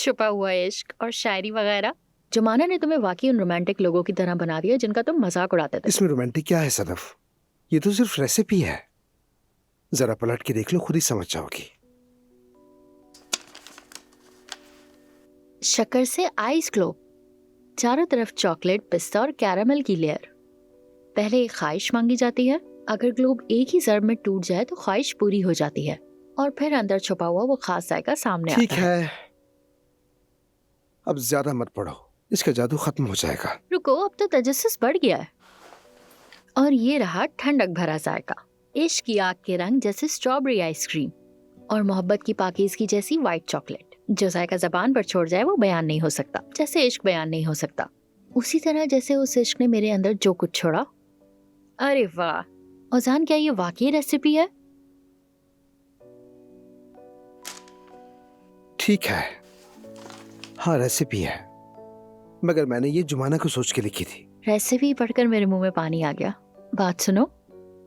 छुपा हुआ इश्क और शायरी वगैरह। जमाना ने तुम्हें वाकई उन रोमांटिक लोगों की तरह बना दिया जिनका तुम मजाक उड़ाते थे। इसमें रोमांटिक क्या है सनफ? ये तो सिर्फ रेसिपी है। जरा पलट के देख लो, खुद ही समझ जाओगी। शक्कर से आइस ग्लोब, चारों तरफ चॉकलेट, पिस्ता और कैरामल की लेयर। पहले एक ख्वाहिश मांगी जाती है, अगर ग्लोब एक ही ज़र्ब में टूट जाए तो ख्वाहिश पूरी हो जाती है और फिर अंदर छुपा हुआ वो खास जायका सामने ठीक आता है। है, अब ज्यादा मत पढ़ो, इसका जादू खत्म हो जाएगा। रुको, अब तो तजस्सुस बढ़ गया है। और ये रहा ठंडक भरा जायका, इश्क की आग के रंग जैसे स्ट्रॉबेरी आइसक्रीम और मोहब्बत की पाकीज़गी जैसी व्हाइट चॉकलेट। जो जायका जबान पर छोड़ जाए वो बयान नहीं हो सकता, जैसे इश्क बयान नहीं हो सकता। उसी तरह जैसे उस इश्क ने मेरे अंदर जो कुछ छोड़ा। अरे वाह ओजान, क्या ये वाकई रेसिपी है? ठीक है, हाँ रेसिपी है, मगर मैंने ये जुमाना को सोच के लिखी थी। रेसिपी पढ़कर मेरे मुंह में पानी आ गया। बात सुनो,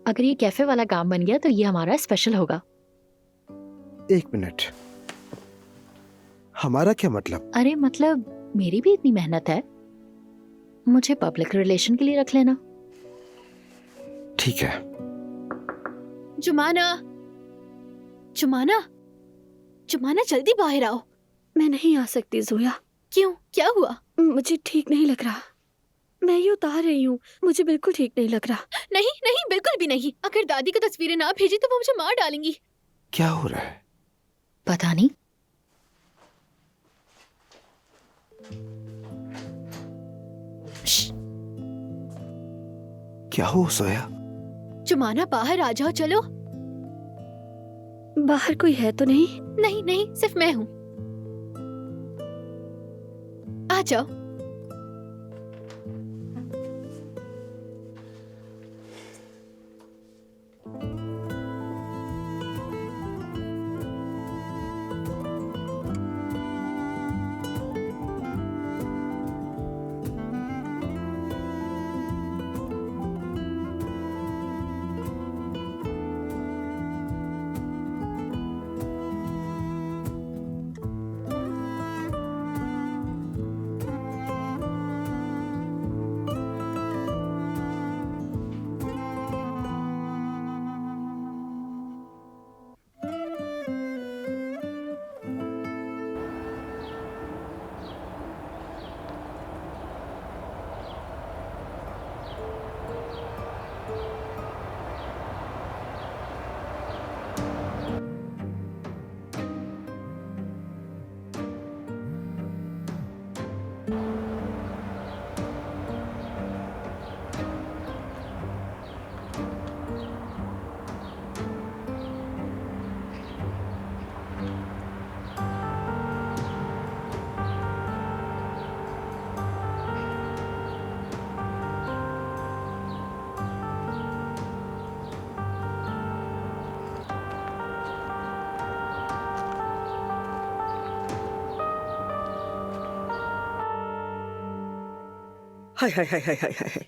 अगर ये कैफे वाला काम बन गया तो ये हमारा स्पेशल होगा। एक मिनट, हमारा क्या मतलब? अरे मतलब मेरी भी इतनी मेहनत है, मुझे पब्लिक रिलेशन के लिए रख लेना। ठीक है। जुमाना, जुमाना, जुमाना जल्दी बाहर आओ। मैं नहीं आ सकती जोया। क्यों, क्या हुआ? मुझे ठीक नहीं लग रहा। मैं ये उतार रही हूँ, मुझे बिल्कुल ठीक नहीं लग रहा। नहीं नहीं, बिल्कुल भी नहीं। अगर दादी को तस्वीरें ना भेजी तो वो मुझे मार डालेंगी। क्या हो रहा है? पता नहीं। क्या हो सोया? जुमाना बाहर आ जाओ, चलो। बाहर कोई है तो नहीं? नहीं नहीं, सिर्फ मैं हूँ। आ जाओ। हाय हाय हाय हाय हाय हाय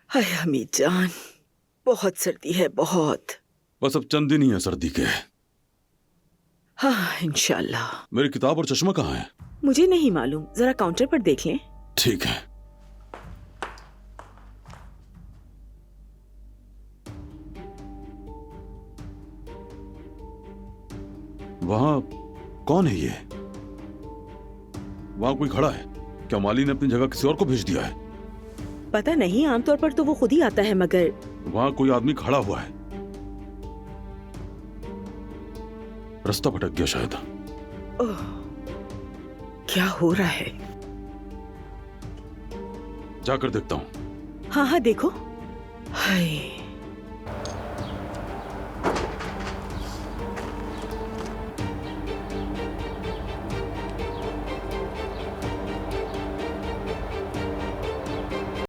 हाय हमीद जान, बहुत सर्दी है, बहुत। बस अब चंद दिन ही है सर्दी के। हाँ इंशाल्लाह। मेरी किताब और चश्मा कहाँ है? मुझे नहीं मालूम, जरा काउंटर पर देख लें। ठीक है। वहां कौन है ये? वहां कोई खड़ा है क्या? माली ने अपनी जगह किसी और को भेज दिया है? पता नहीं, आमतौर पर तो वो खुद ही आता है, मगर वहां कोई आदमी खड़ा हुआ है। रास्ता भटक गया शायद। ओह, क्या हो रहा है? जाकर देखता हूं। हाँ हाँ देखो। हाय